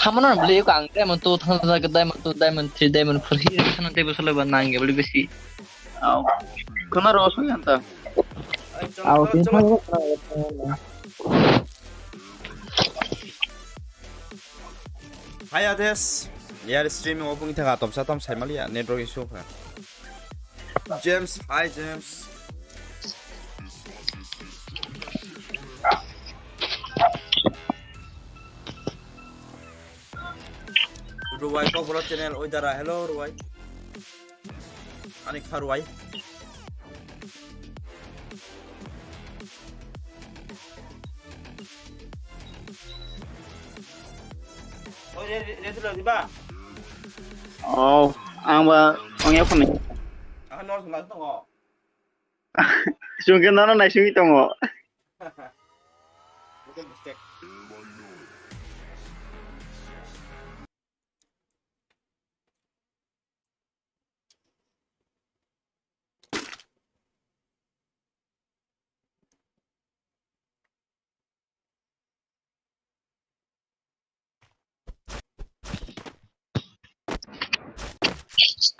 Haman beli ko ang diamond 2 thang ka diamond 2 diamond 3 diamond 4 hi thang te busala ban nange beli besi aw kuna rosu yanta aw tin thang Hi Ades. Yeah, streaming opening thaga tom sa tom sai malia network issue pha. James, hi James. Ruwai kokborok channel oi dara hello Ruwai. Anik Ruwai. Oh, ready lo di ba? oh ang ba ang yapo ni Akan nor sumal to ngo. sungkin nana na sungi tongo Bukan mistake.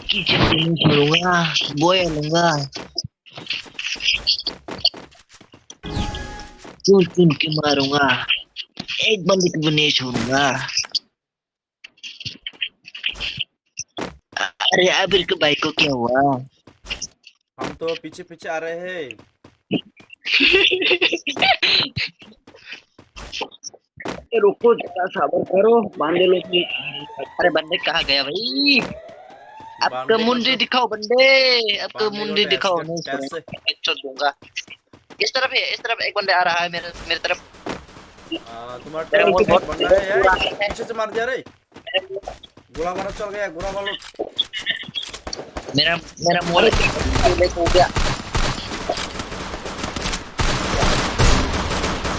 kitchen lunga boy lunga चुन के मारूंगा एक बंदे को नहीं छोड़ूंगा अरे आबिर के भाई को क्या हुआ हम तो पीछे पीछे आ रहे हैं रुको जरा सब्र करो बंदे लोग भी अरे बंदे कहाँ गया भाई अब तो मुंडी दिखाओ बंदे अब तो मुंडी दिखाओ नहीं छोड़ दूंगा इस तरफ एक बंदे आ रहा है मेरे तरफ तुम्हारा बहुत बंदा है यार पीछे से मार दिया रे गोला मारो चल गया गोला मारो मेरा मोल हो गया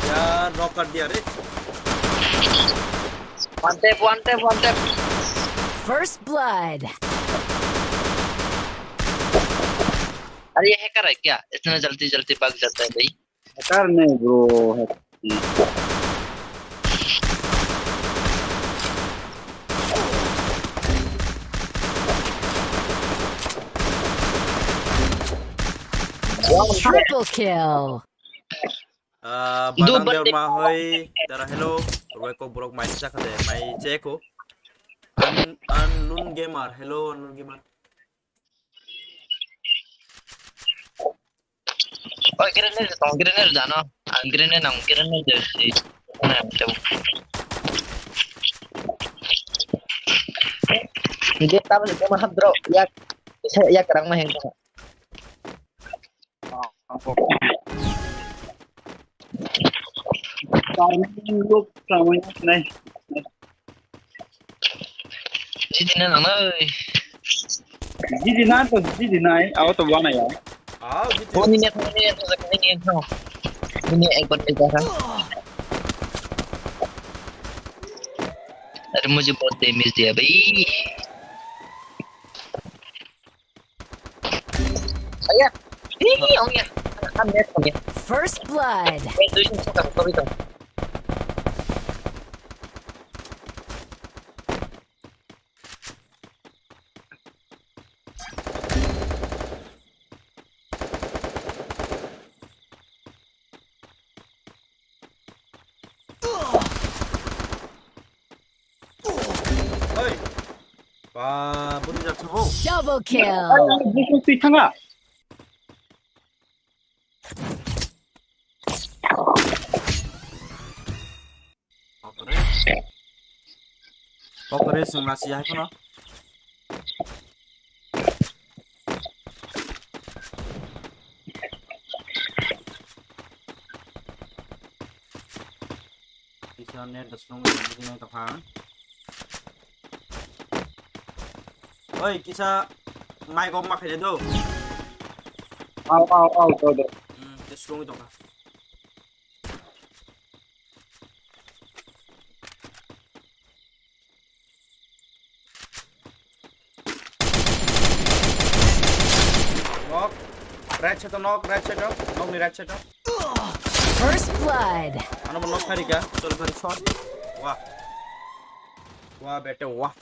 यार नॉक कर दिया रे one tap First blood. अरे ये हैकर है क्या इतना जल्दी जल्दी भाग जाता है भाई हैकर नहीं bro Triple kill. Badang derma hoy dara hello roy kokborok mai sakade mai cheko unlun gamer hello unlun gamer oh grenade जानो grenade दे ना तो dia tahu dia mahal bro ya kerang mah yang लोग समझ नहीं जी दिन ना जी दिन है आओ तो बना यार आओ ini एक बार देखा अरे मुझे बहुत डैमेज दिया भाई अया ini om ya kan net om ya First blood. itu itu Double kill. 무슨 수익한가 Kokore sung nasi hai kono bisa net dasnong begini kapang oi kisah mai gom mak aja tuh आओ तो दे dasnong itu kan Right side knock ni right side. First blood. Ano mo knock hari ka? Sorry shot. Wah. वाह बेटे वाह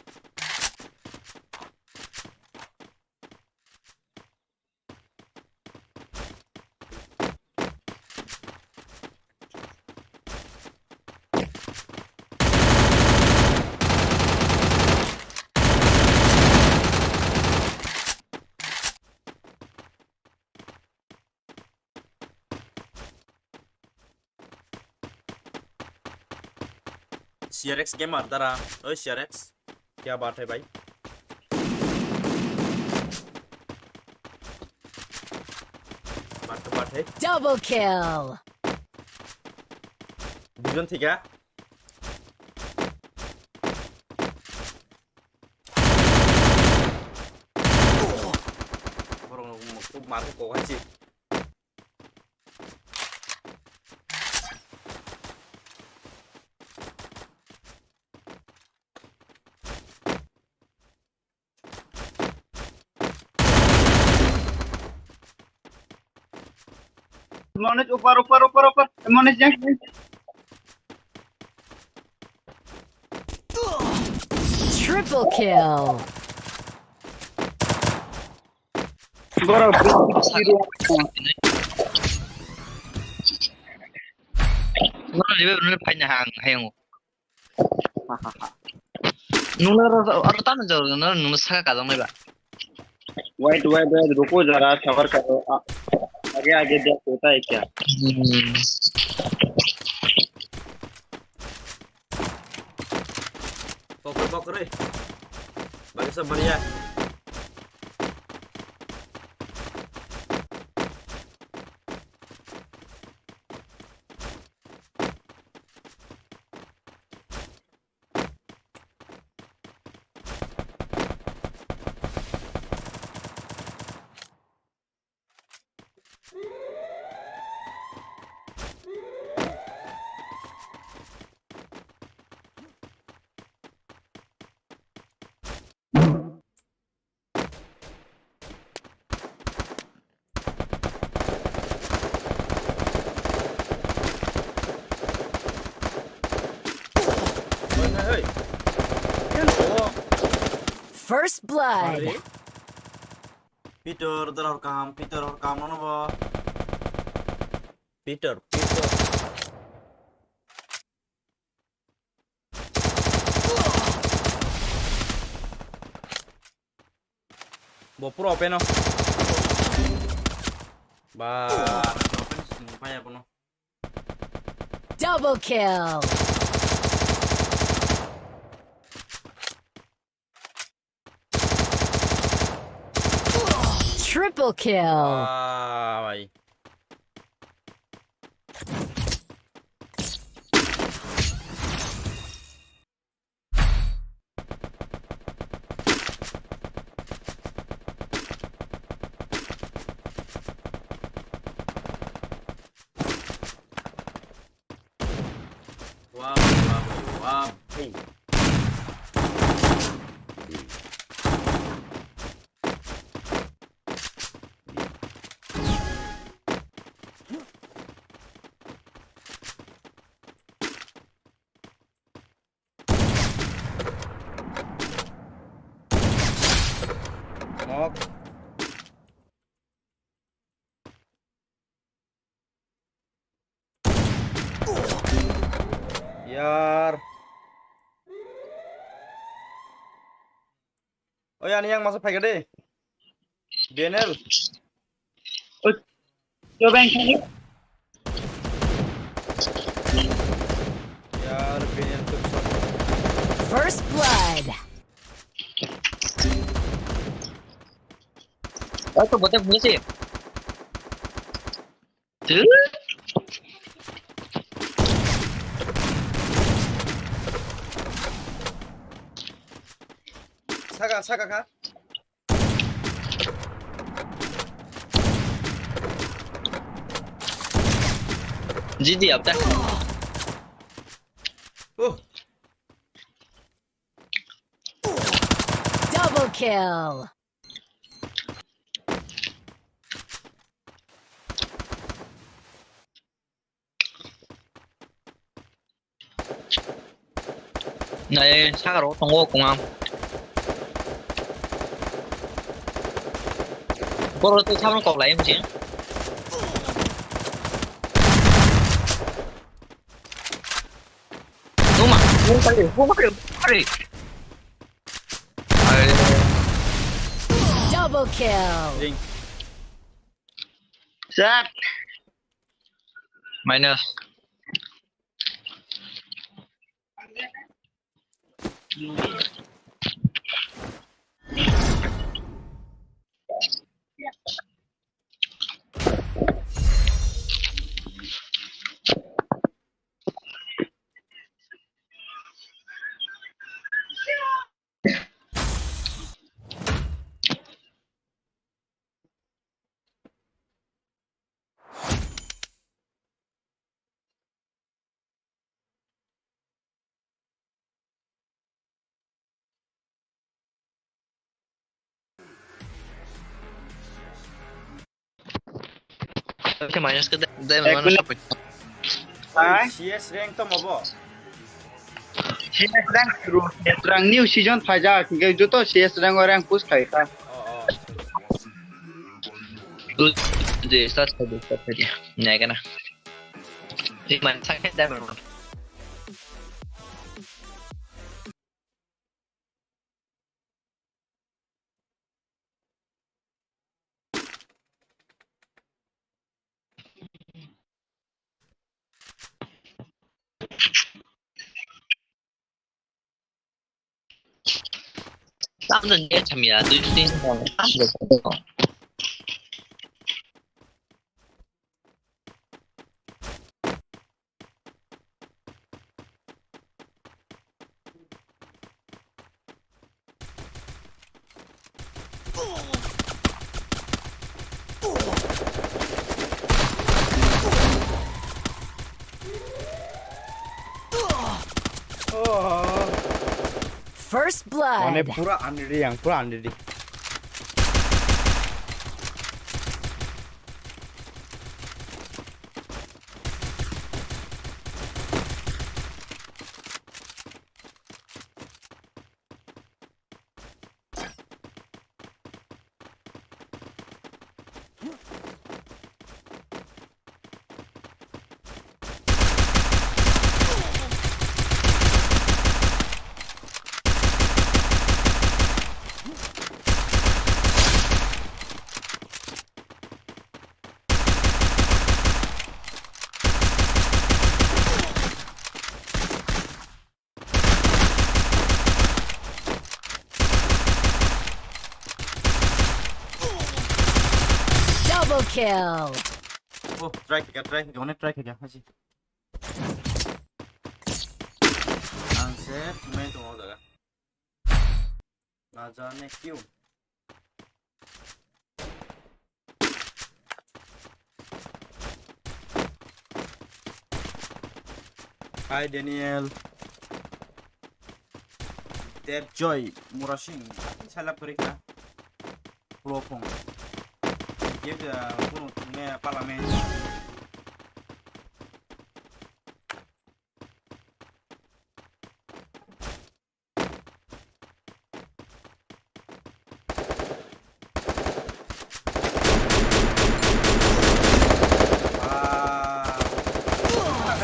CRX gamer दरा ओए CRX क्या बात है भाई बात है Double kill. विजन थी क्या खूब मार के कोगा ची Manage ऊपर Manage jangan Triple kill. borok Nó là phải nhà hàng hay không? Nó ở tao giờ nó sao cả giống này bạn. white रुको जरा सबर करो आगे आगे देख होता है क्या पकड़ रे बाकी सब बढ़िया Hey, First blood. Peter और काम ना बा Peter वो पूरा ओपन हो बा ओपन पाया कोनो Double kill. Triple kill. भाई वाह Mok यार oh ya nih yang masuk pakai deh Daniel coba yang ini यार Daniel tuh First blood. Itu buatnya punya sih. Tuh. Saga kah? GG अब तक Double kill. Này, 사과로 동호공항. Cô tôi sao nó còn lại không chị? Đúng mà, không phải đi. Double kill. Ring. Sát. Minus. Cái minus cái đây mà nó sắp. Hai. CS rank to mobo. CS rank new season thaja ke jo to CS rank push khai kha. Oh. Tôi để start đi. Này cái nào. Thì mình sang hết đây mà. Tám lần ghé chậm ya, tôi tin rằng tám lần không. First blood. One pura unready yang pura unready. Double kill. Oh, try. Gonna try kya? Haji. Answer मैं तो हो जाएगा. ना जाने क्यों. Hi Daniel. Dead Joy Murashing. Salap mereka. Pelopong. Dia pun punya parlemen.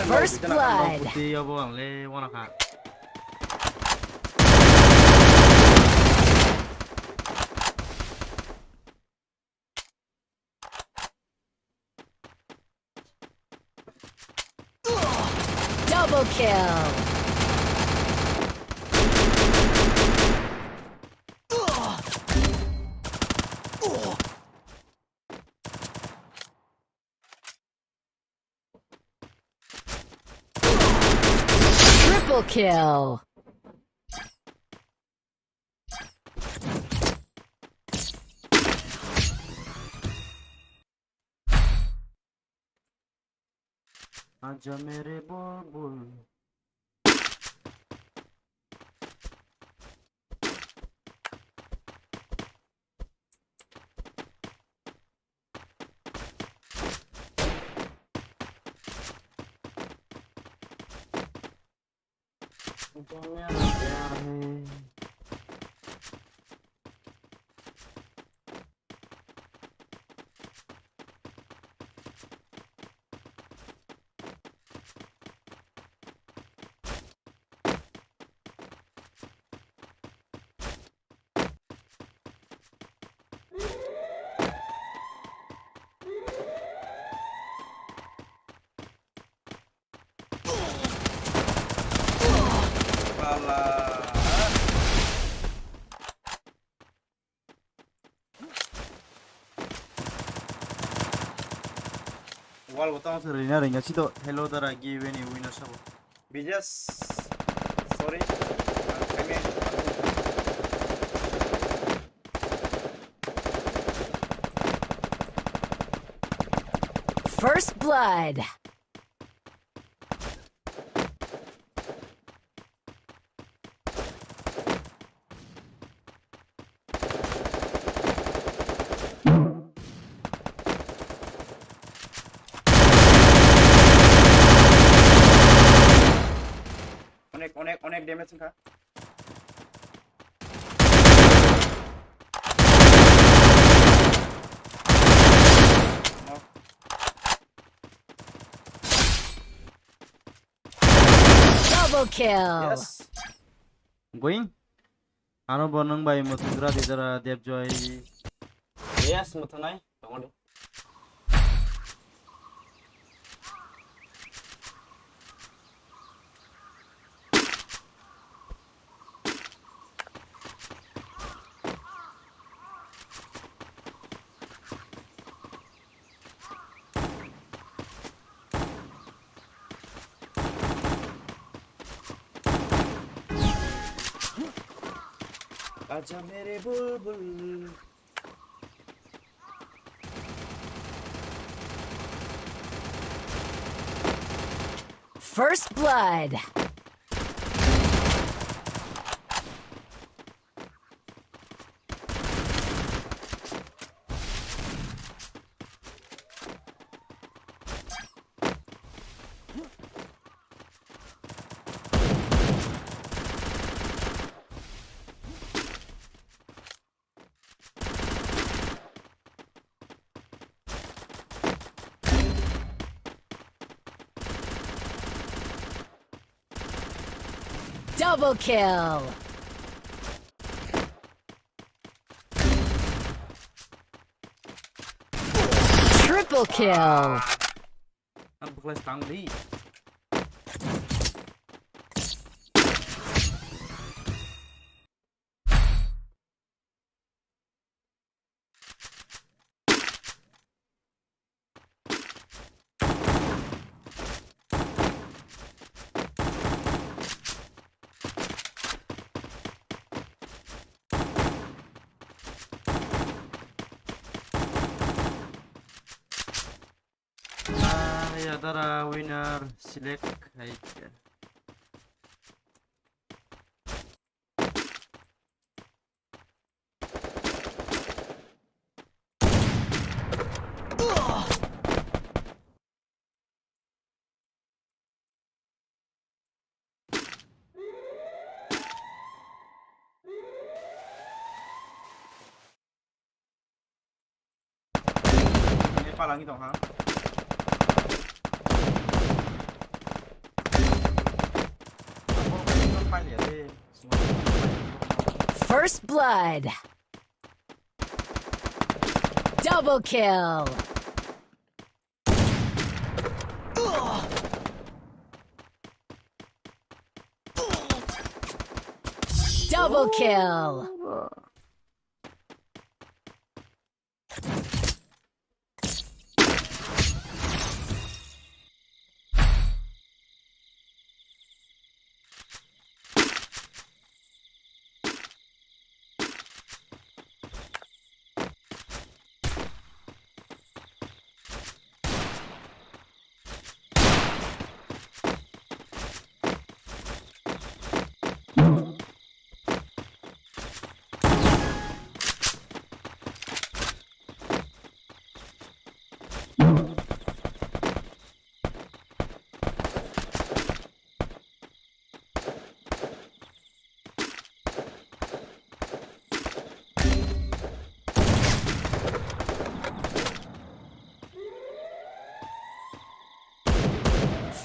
First blood. Putih ya bang, le wana kah? Double kill. Triple kill. आजा मेरे बुलबुल. wal botang serina ringa sito hello dara give any winner sabo bijas sorry First blood. onek damage ka Double kill. yes going ano bonang bai mutundra didara debjoy yes mutunai tongode आजा मेरे बुलबुल First blood. Double kill. Triple kill. Ang buklas tang di ya dara winner select like ini palang itu ha First blood. Double kill. Double kill.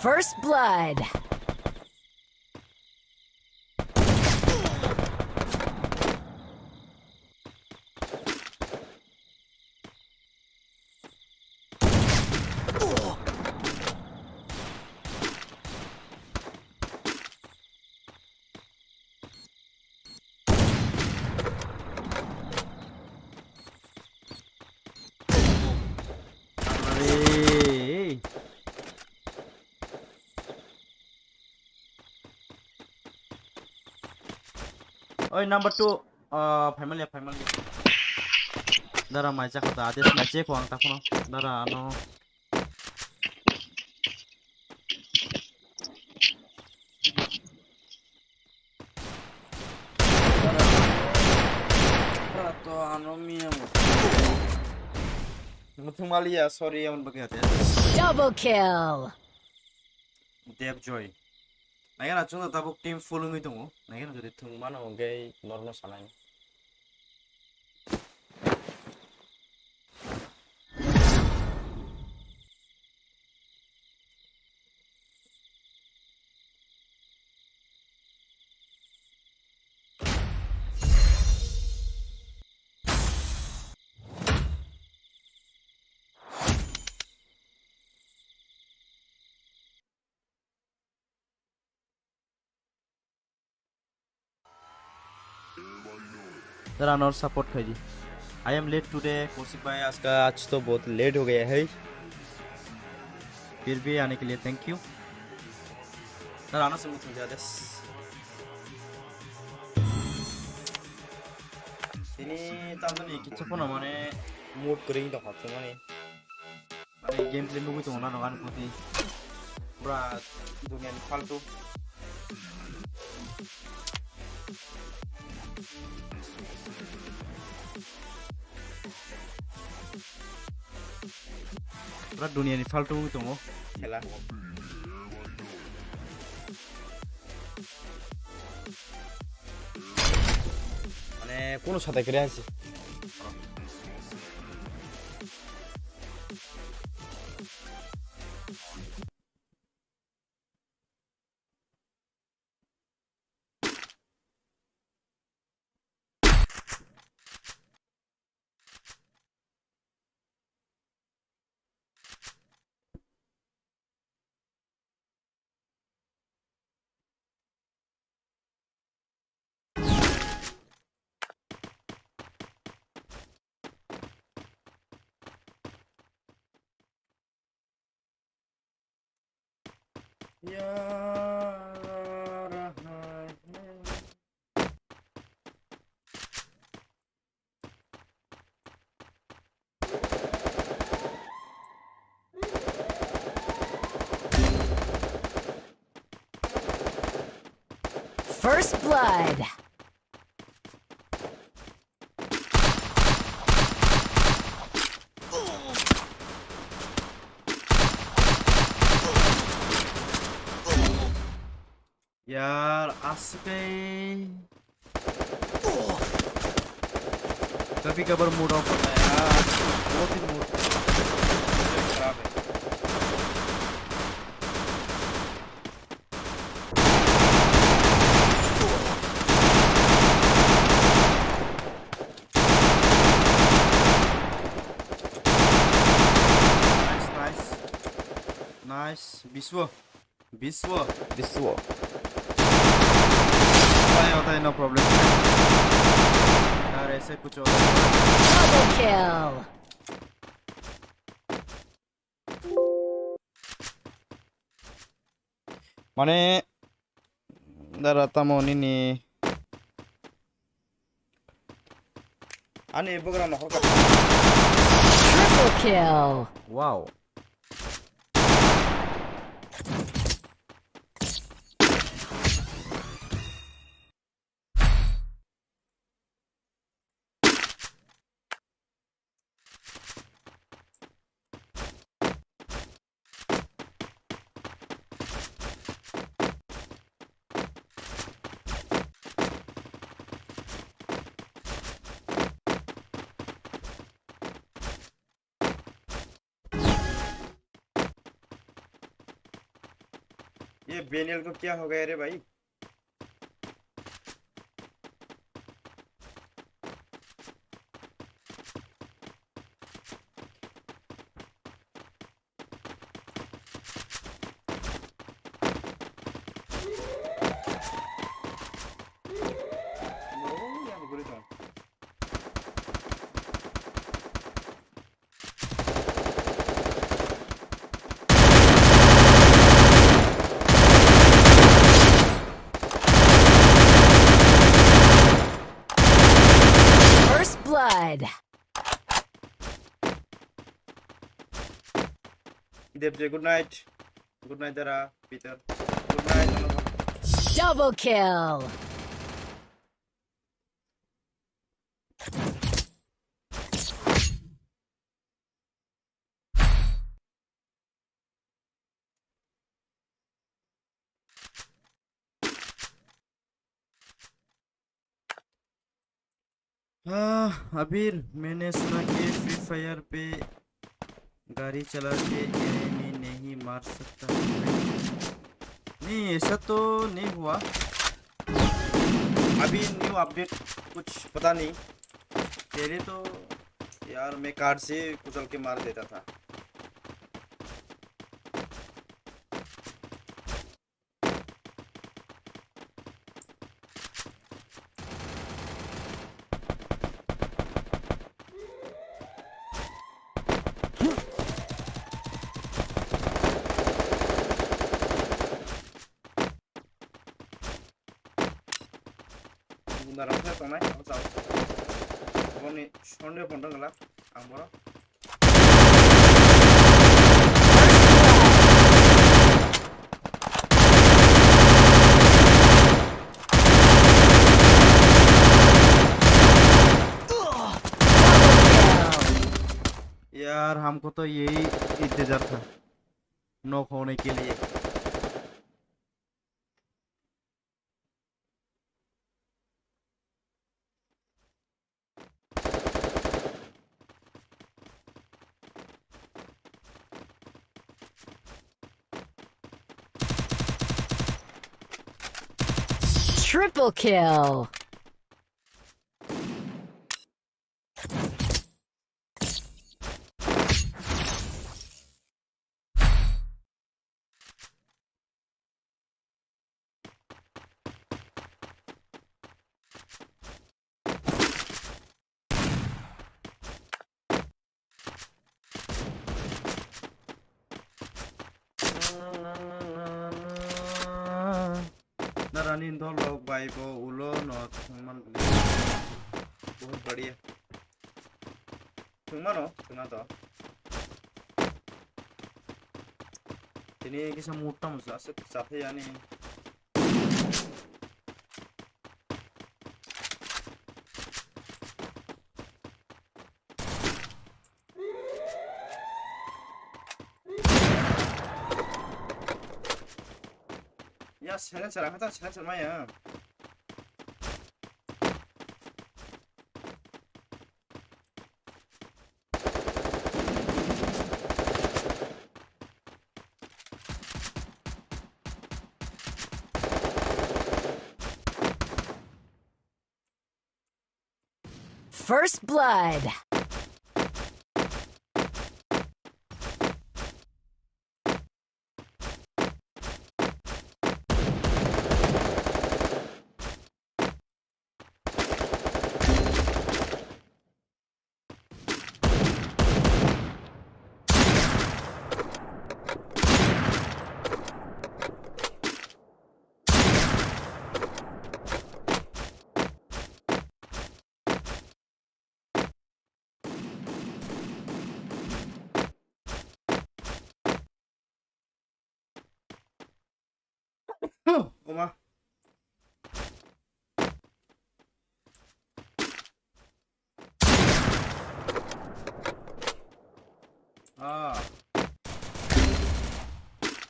First blood. Hey. Oi, number 2. Family. Dara mai cha khata ades mai che kwang ta kono. Dara no. Dara to ano miam. Mutung malia sorry yaman bagi ades. Double kill. Dev Joy. Nagana chungda tabuk team full ngi tongo. Nagana jodi thung mano ngai normal sanai. जरा not support करिए I am late today Kaushik भाई आज तो बहुत late हो गया है फिर भी आने के लिए थैंक यू सर आना से मुझे ज़्यादा ini tangan ini kita pun namanya mood kering tak hati mana gameplay nunggu itu mana kan putih berat dunia ini faltu berat dunia ini faltu itu mau खेला মানে কোনো সাথে করে আছে First blood. यार आसपे कभी कभार मूड ऑफ होता है यार बहुत ही मूड खराब है नाइस विश्व होता है नो प्रॉब्लम यार ऐसे कुछ होता है Double kill. माने दाराता मोनिनी आने बगरा न होका Triple kill. वाओ ये बेनियल को क्या हो गया रे भाई? First blood. Good night. Good night, Dara, Peter. Good night. Double kill. अबीर, मैंने सुना कि फ्री फायर पे गाड़ी चला के एनिमी नहीं मार सकता। नहीं, ऐसा तो नहीं हुआ। अभी न्यू अपडेट कुछ पता नहीं। पहले तो यार मैं कार से कुचल के मार देता था। Bundaran saya tonai, aku tahu. Kau ni sonde pondong lah, ambora. यार हमको तो यही इंतजार था नॉक होने के लिए। Triple kill. Naranin do log bai bo ulo no thungman बहुत बढ़िया thungmano thungna to ini kisah mutam sa safe yani ya silencer angkatan silencer maya First blood. Oma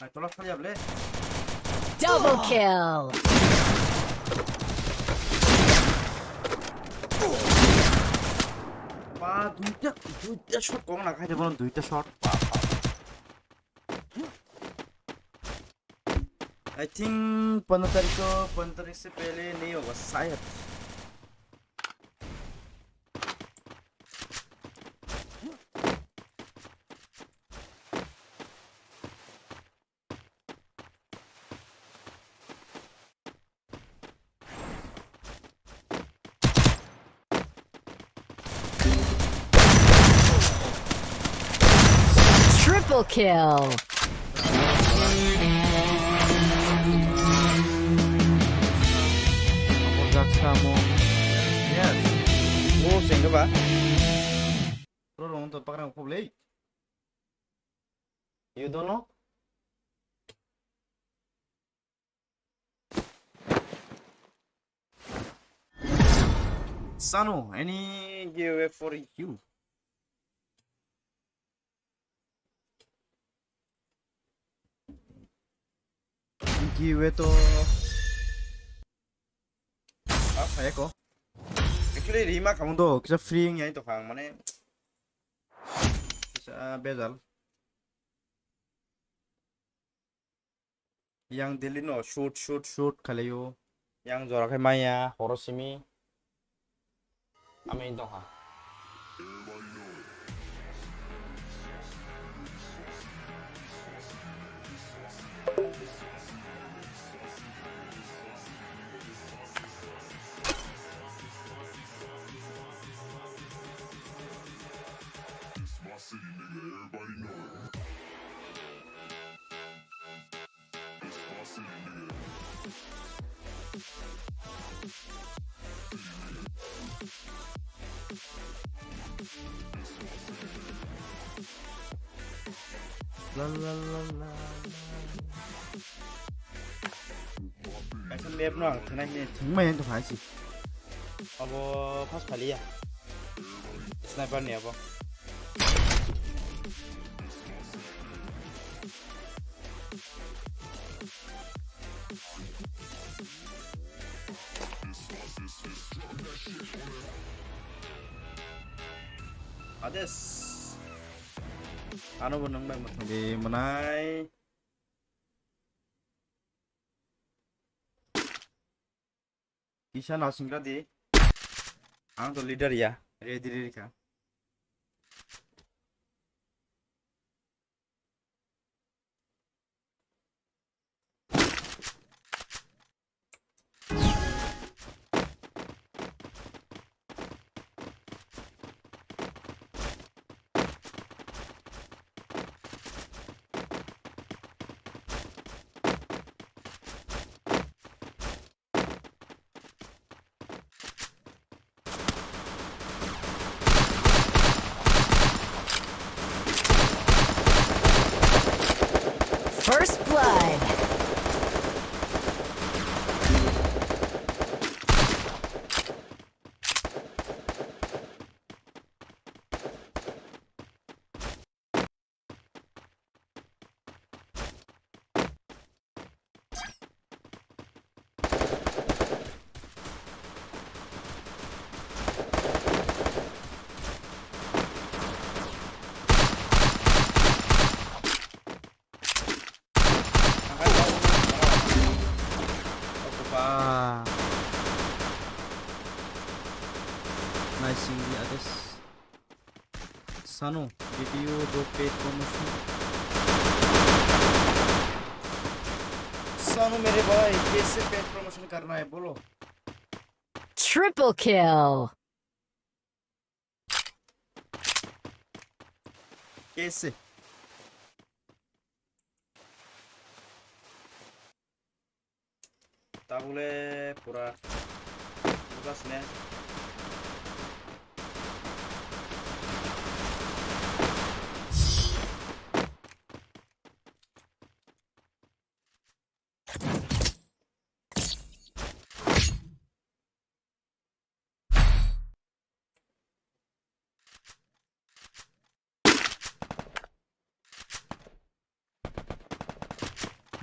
ay tolak kali ya ble Double kill. ba duita shot kong lagai de bon duita shot I think 15 तारीख से पहले नहीं होगा शायद। Triple kill. Yes. Oh, sing ba? Bro, untuk pakai aku play. You don't know? Sanu, any giveaway for you? Giveaway to apa ya kok? Actually Rima kamu tuh bisa free nya itu kang mana bisa bezal yang dilino shoot kaliyo yang zorakai maya horosimi ame itu kang Kan map nó thế này nè chúng mày không phải gì abo pass phải à sniper nè abo Ades ano benang bang matang di menai Kisah nasi di ang to leader ya ready ka First blood. Nice di atas Sanu video do paid promotion Sanu मेरे भाई कैसे paid promotion करना है बोलो Triple kill. कैसे তাহলে পুরা snatch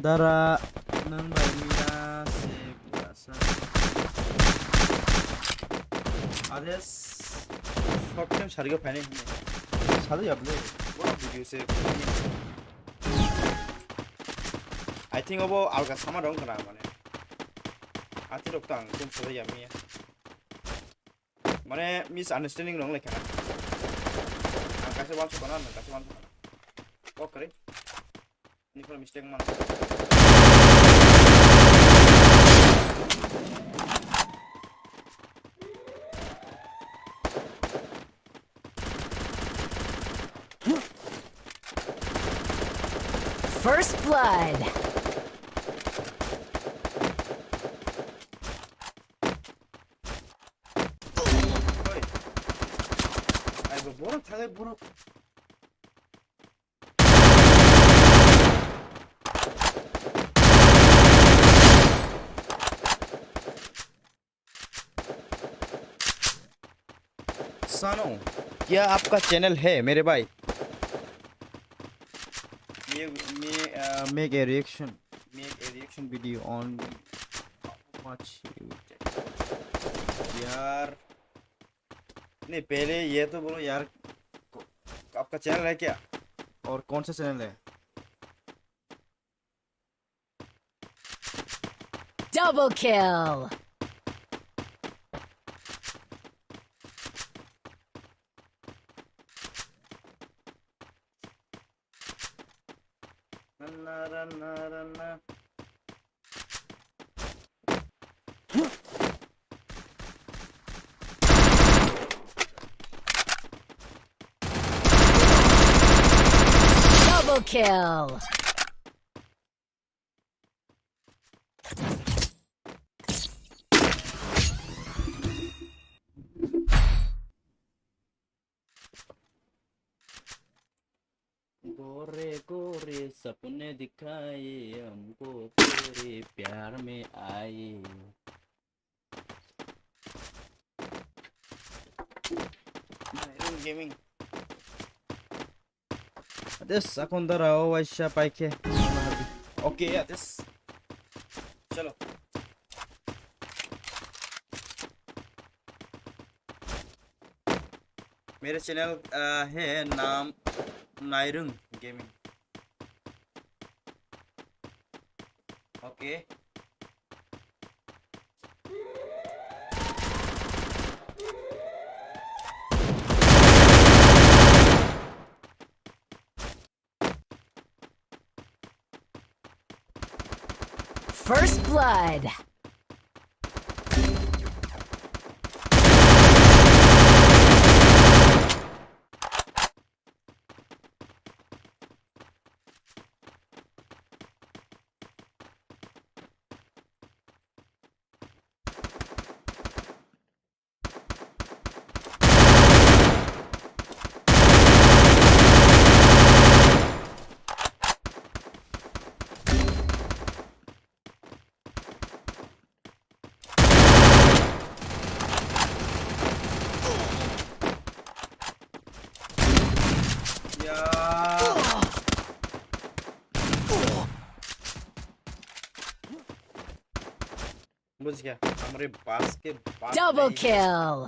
Dara nang baimina se puasa Ades short time sariga fane sadu yaple bora video se I I think about alga sama dong kena mana. Ati dok tang kum sudah ya mi. Mana misunderstanding dong lek kena. Kasih one suka nan, kasih one suka. Kok kere? Ini kalau mistake mana? First blood. Oi. Ayo borok, thale borok. सानो क्या आपका channel है मेरे भाई make a reaction video on much यार नहीं पहले ये तो बोलो यार आपका चैनल है क्या और कौन सा चैनल है Double kill. Double kill. गोरे गोरे सपने दिखाए हमको तेरे प्यार में आए gaming this akondara o aisha paike okay yeah this चलो मेरे चैनल है नाम नायरंग गेमिंग ओके First blood. बुझ गया हमारे पास के बात Double kill.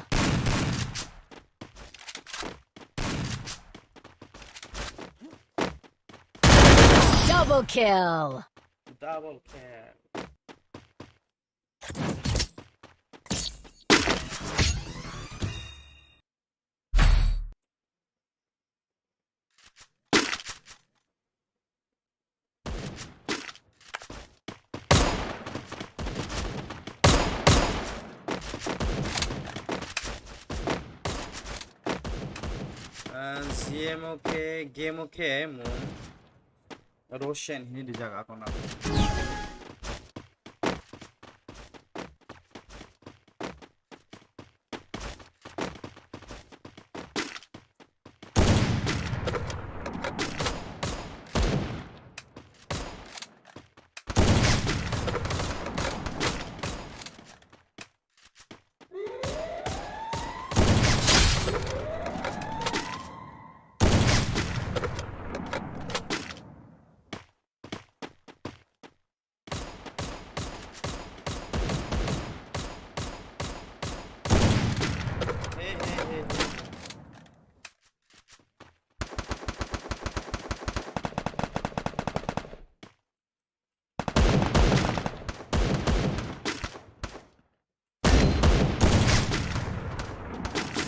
Double kill. double kill game okay mo Roshan ini dijaga ako na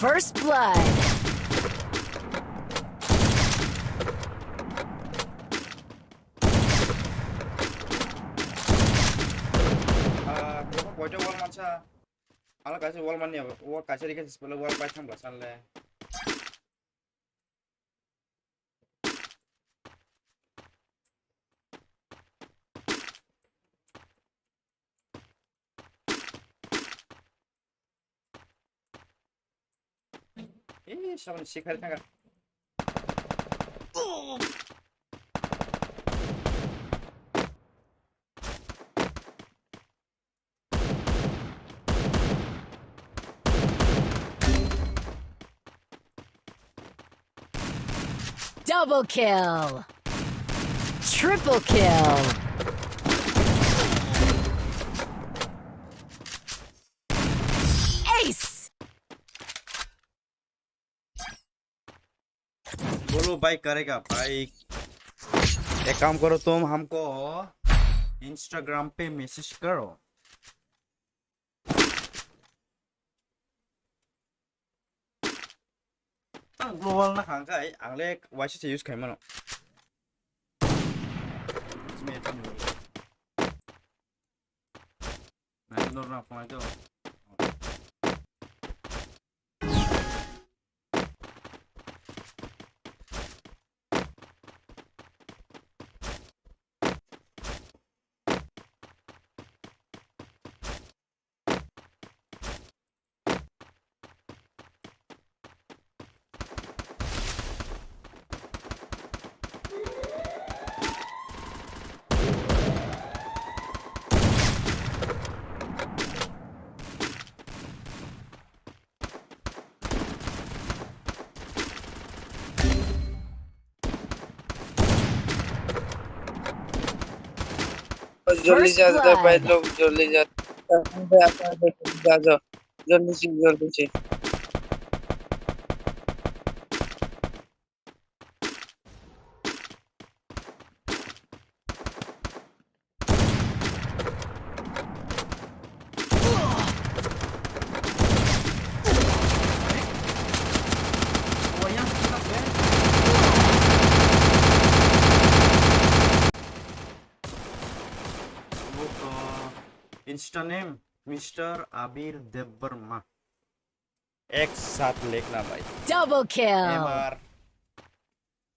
First blood. Gua bojo wal mansa. Ala kasih wal man ya, wal kasih dikasih sepuluh wal pasang belasan le. Sama ni sikar tangga. Double kill. Triple kill. Ace. बोलो भाई करेगा भाई एक काम करो तुम हमको Instagram पे मैसेज करो ग्लोबल ना खांगाय आंले वाइस से यूज खाइमानो इसमें तो मैं तो ना फोन तो जल्दी First जा blood. भाई लोग जल्दी जा जा जाओ जल्दी से इंस्टा नेम मिस्टर आबिर देब्बर्मा एक साथ लिखना भाई Double kill. MR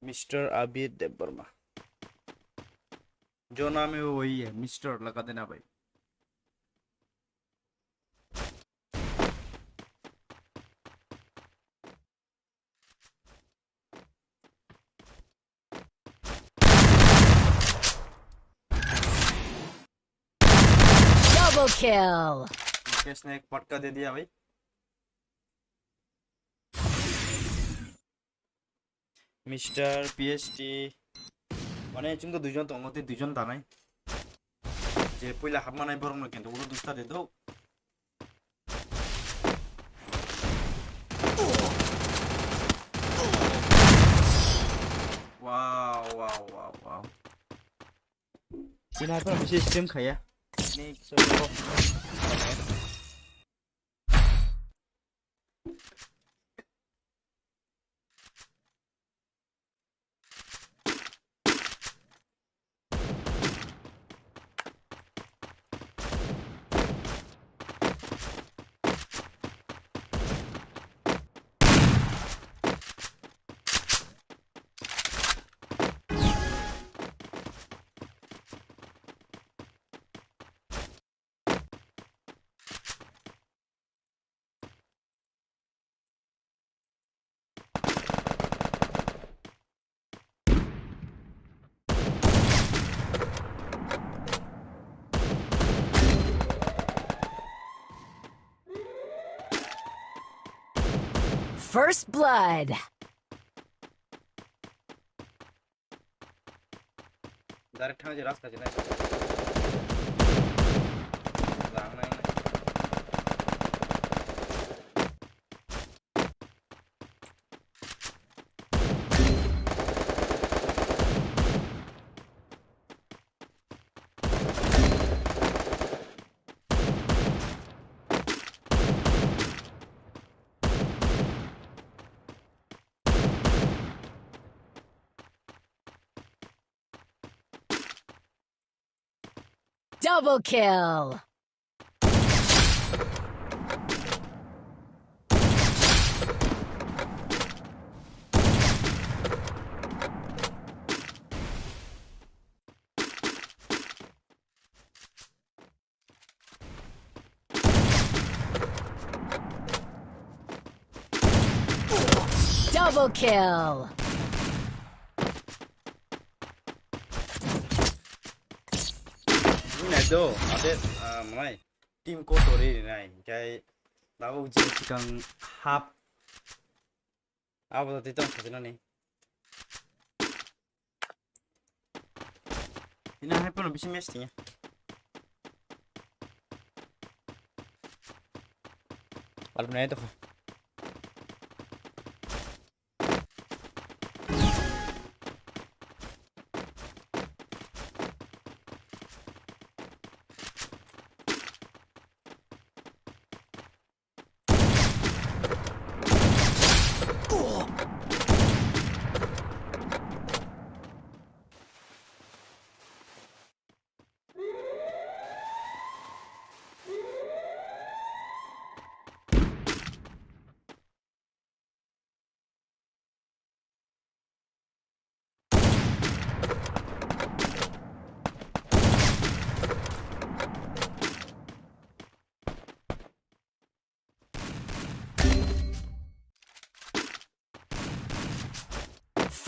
मिस्टर आबिर देब्बर्मा जो नाम है वो वही है मिस्टर लगा देना भाई Double kill. केस ने एक पटका दे दिया भाई मिस्टर PhD माने जोंखौ दुइजन दङ ते दुइजन दानाय जे पहिला हाबमानाय बरंनो किन्तु उलो दुस्ता दे दो वाव दिना पर बिसे स्ट्रीम खाया नि First blood. डायरेक्ट ठाणे रास्ता चाहिँ लाग्दैन Double kill. Double kill. Ini ada, mulai tim kotor ini kayak tahu jenis kang hap apa tadi itu maksudnya nih. Ini apa pun bisa mestinya. Kalau benar itu.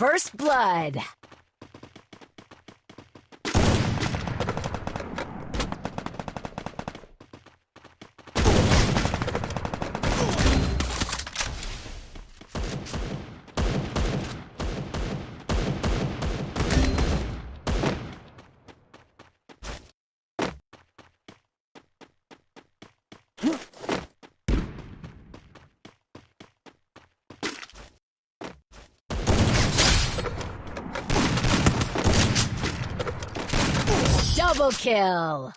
First blood. Double kill.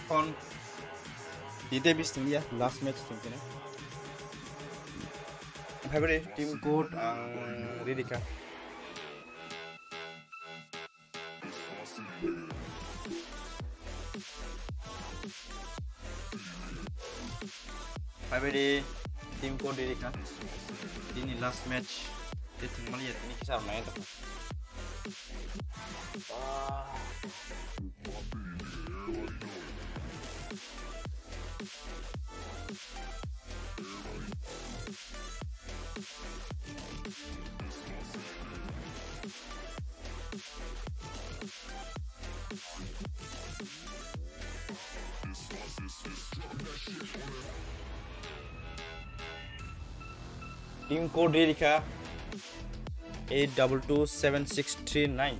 Kon di Davis tim ya last match tim ini. February tim code ang Ridika. February tim code Ridika. Ini last match di tim Malaysia ini kisah main tu. Team code Ridika 8227639.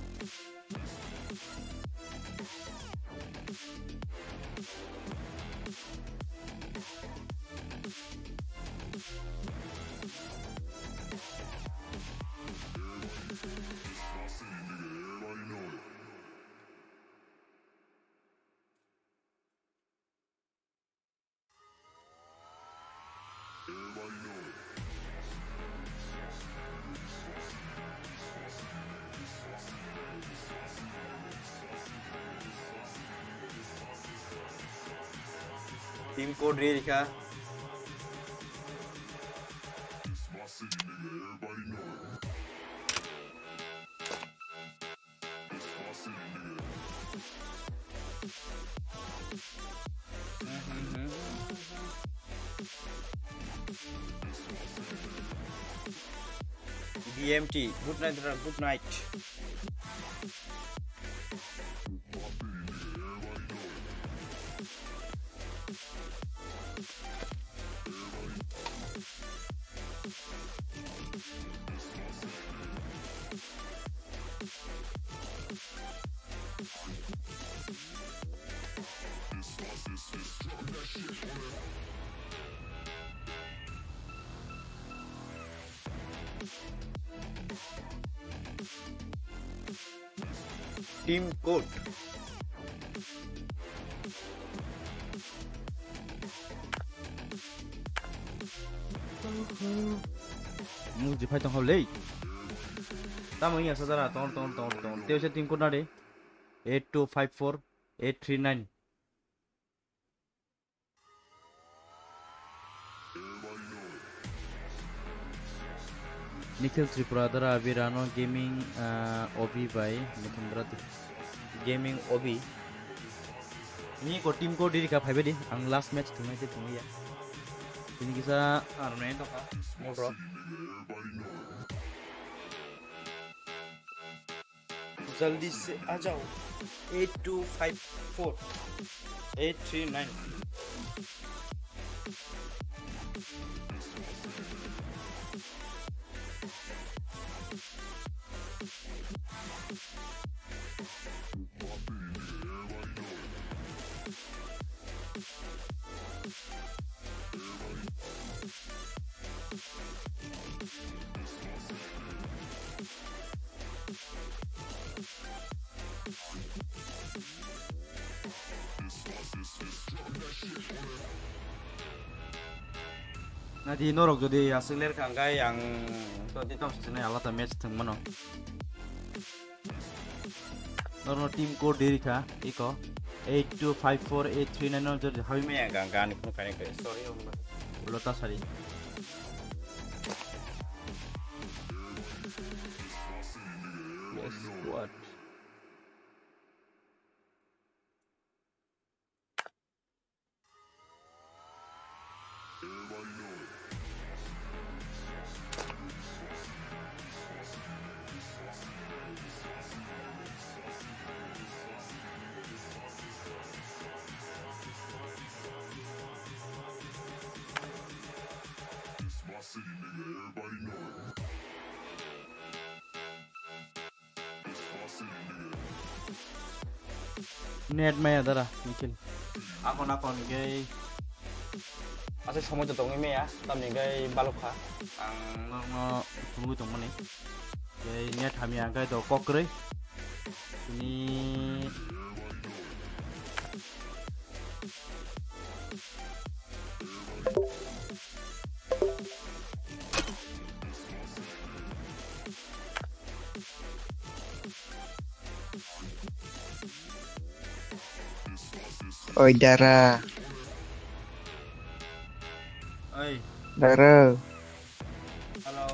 Team code Ridika. DMT. Good night, good night. Team code. Move the python how late. Tama iya sadara ton. Teo team code na de 8254839. Nikhil Tripuradara Abirano Gaming Obi by Nikhil Gaming Obi. Ini ko team ko diri ka phaibe di ang last match thungai te thungai ya. Ini kisa arne to ka modro. जल्दी से आ जाओ 8254839 Nanti norok jadi hasilnya kangkai yang tadi tom sebenarnya alat match temen norok tim code diri ka iko 8254839 jadi hawi me yang kangkan itu kayak sorry belota sari yes what net maya dara Nikhil akon gay asal semua jatuh ini ya tapi gay balok ha ang tunggu mana gay net kami angkai do kokre ini Oi Dara. Oi. Dara. Halo.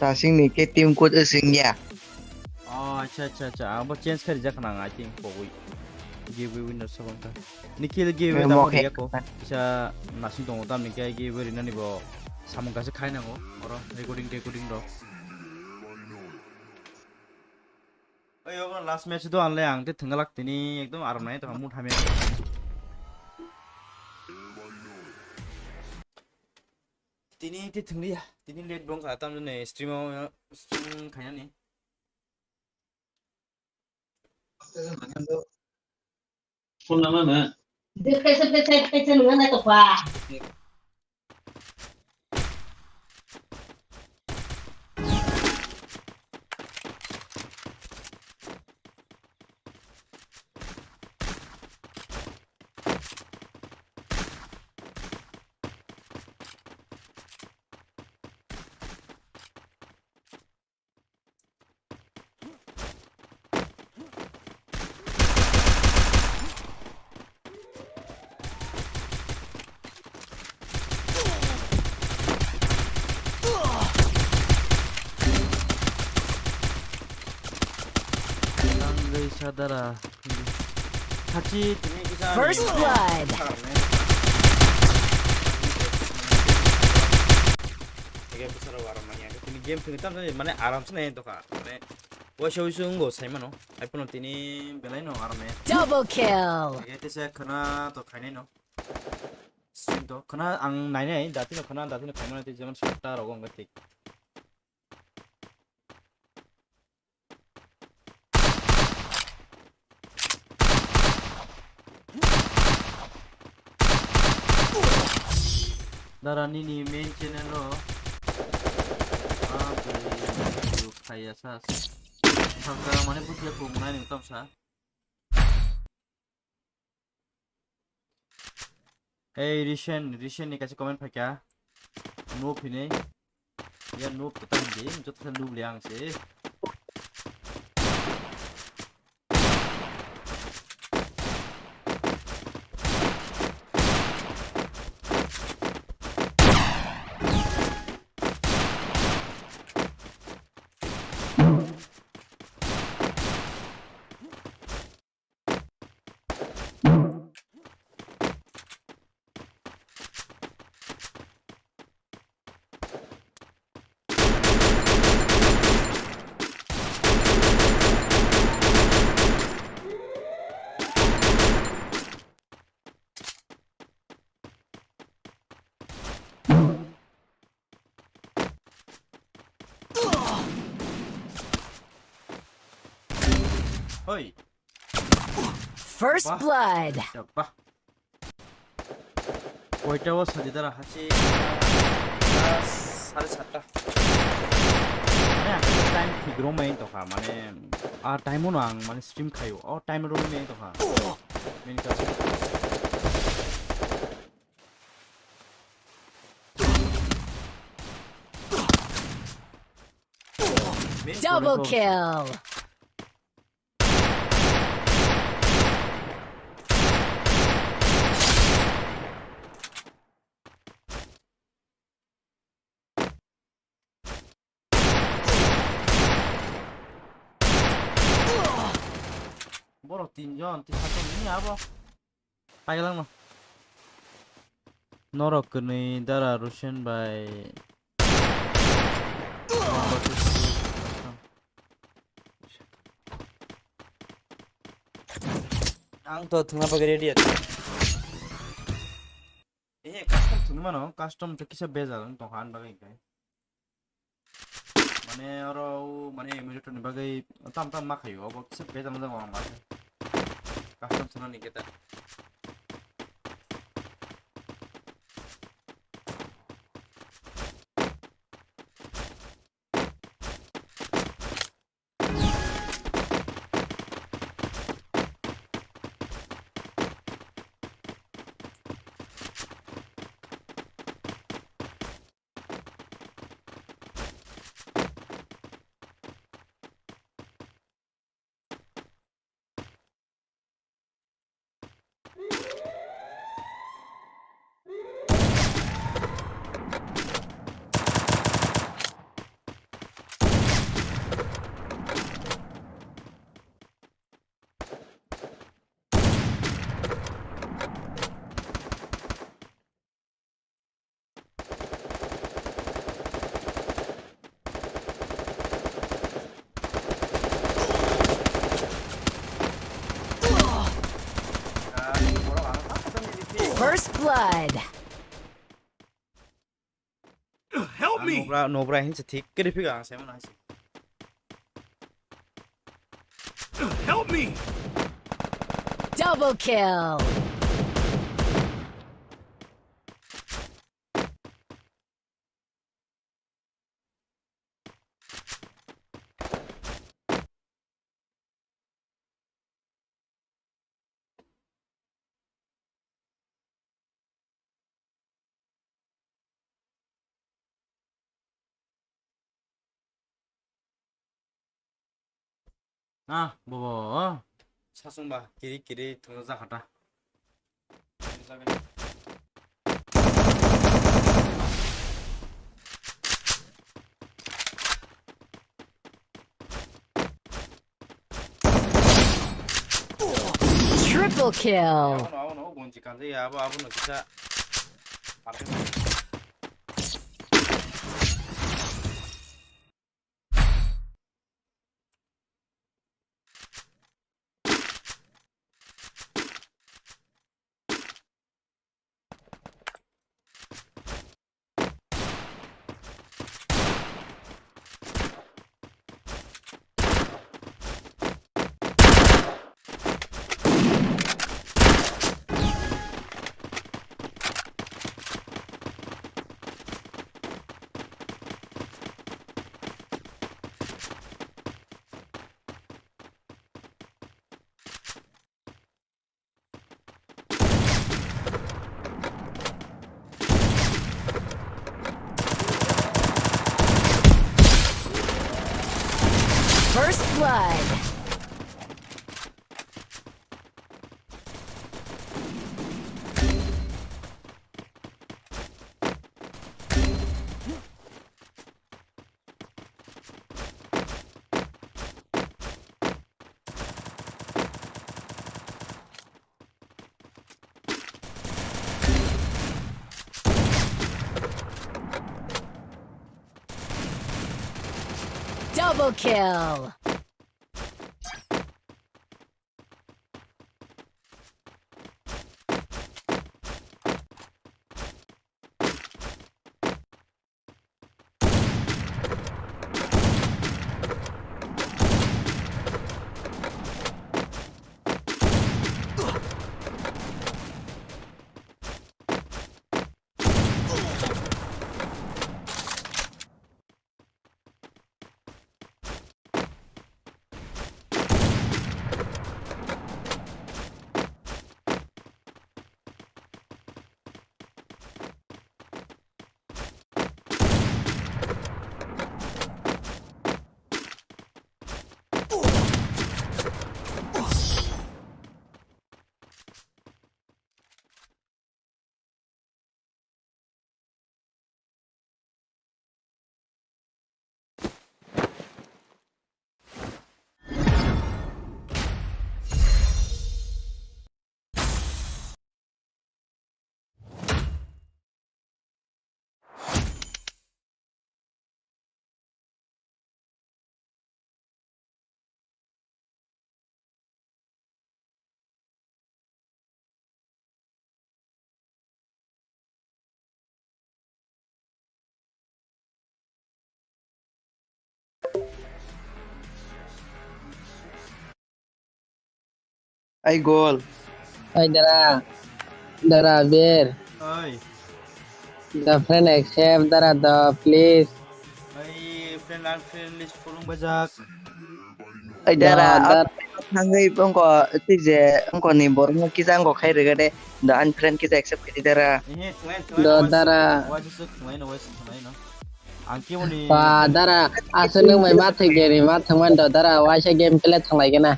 Tasing nih ke tim code asing ya. Oh, अच्छा. अब change कर जा खाना I think कोई give winner सब का Nikhil give दा मोरिया को bisa nasi dong tam ni kai give Rina नि बो सामु गासे खाइना को और रेकर्डिंग रो अयो लास्ट मैच तो आनले आं ते थंगलाक तिनी एकदम आराम नाय त मु थामे तिनी ते थंगलिया तिनी लेट दं का ताम ने स्ट्रीम खाया नि Phone nama mana? Dia kece nungan na to pa. sadara 같이 First blood. 이게 부서러 와라 마냐 근데 게임 그 땀에 만에 아람스네 또가 네 와쇼이sun go 사이마노 아이폰 티니 벨라이노 아람에 Double kill. 이게 때세 그나 또 가이네노 스팀도 그나 ang 나이네 다티노 그나 다티노 가이마나 때 제만 샷다라고 한 것들 Darani ni main channel lo kayak sas. Sekarang mana pun dia penggunaan yang utama sah. Hey Rishan nih kasih komen pakai noob ini. Ya noob tetap game, tetap noob liang sih. Hoi. First blood. Apa? Koita was hadidara hachi. Sare satta. Mane aku time figro main to ha mane time ono ang mane stream khayo. Time ro main to ha. Main ka. Double kill. Borok tinjon, satu ini apa? Thailand mah. Norok kene dara Russian by. Ang to tengah pakai ready aja. Custom tengah mana? Custom tu kisah bezal, tu han bagai kai. Mana orang mana emulator ni bagai tam mak ayo, abang kisah bezal mana orang bagai. Custom tengah ni kita. First blood. Help me! Nobra ini cetik, kiri pigang saya mana sih? Help me! Double kill. bobo. 사승바 길이 들어서 가다. Triple kill. 아우 뭔지 간데 아부는 진짜. blood. Double kill. I goal. Hey, Dara, Abir. Oi. The friend accept the please. Oi, friend list fulung bajak. Ay The dara hangai bangko tije angko ni borno kisa angko khai regade the unfriend kisa accept kiti dara. Ini tungay Dara. tungay no. Angki mo ni. Dara, asal may mati gini mati man Dara, wasa game play thang lagi na.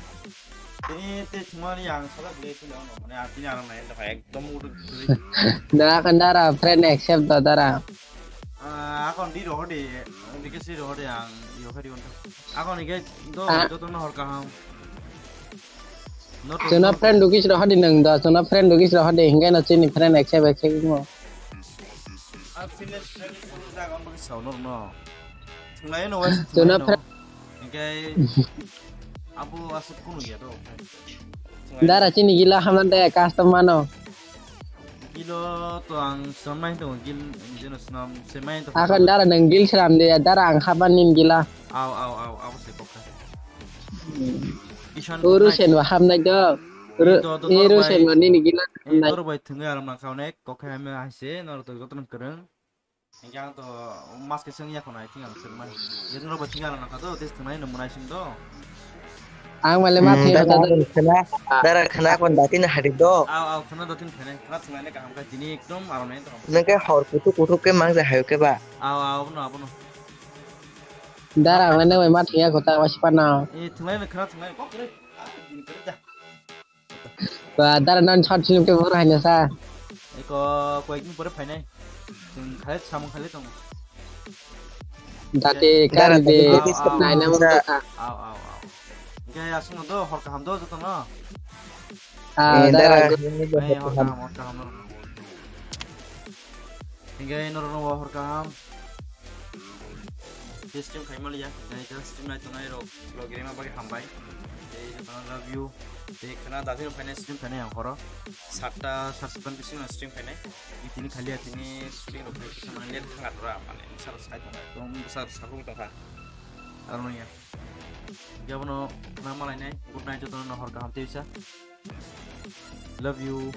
Ini cuma ni yang salah beli itu loh. Mana artinya orang lain dah kayak kamu udah. Dara kan Dara friend accept Dara. Aku di roh deh, dikasih roh deh yang yokai di untuk. Aku ni kayak itu no hor kaham. Suna friend dukis roh di neng dah, suna friend dukis roh di hingga nanti ni friend accept mo. Finish full dah kan bagi saunor no. Tunai no wes. Suna friend. Kayak aku asap kuno ya tuh. Dara sini gila hamlan deh customer no. Kilo tuh ang semai tuh jenis senam semai tuh. Akan Dara neng gil seram deh, Dara ang kapanin gila. Aku sih kok. Urusin waham na jo. Urusin mo ni gila. Itu baik tunggu alam nak kau naik kok kayak masih nol tuh kau keren. Yang tuh mas kesengnya kau naik tinggal semai. Jadi nol baik tinggal alam nak tuh tes tunggu ini munaisin tuh. Ang mali mati Dara khana kon datin hadik do. Kena datin kena tunggu ini kaham kah ini ekdom alam ini tuh. Nengke hor kutu ke mang ja hayo ke ba. Apa no. Dara mana may mati ya kota masih panau. Tunggu ini kena tunggu ini kok keren. Ini keren dah. Dara non shot film ke murah hanya sa. Iko ini boleh panen. Khalit sama khalit tuh. Dati kan di naik nama kota. Kayak asing tuh hor kaham tuh tuh no. Dara hor kaham. Hingga noro hor kaham. Sistem kayak malah ya. Dari sistem naik tuh naik lo kirim apa ke hambai. Jadi kita review. Jadi karena tadi lo finance stream finance yang horo. Sarta sarsepan pising stream finance. Ini kali ini shooting lo kayak sama lihat tengah dora mana. Besar sekali tuh. Dong besar sekali tuh kan. Arunya. Jawab no nama lainnya. Good night tuh no hor kaham bisa. Love you.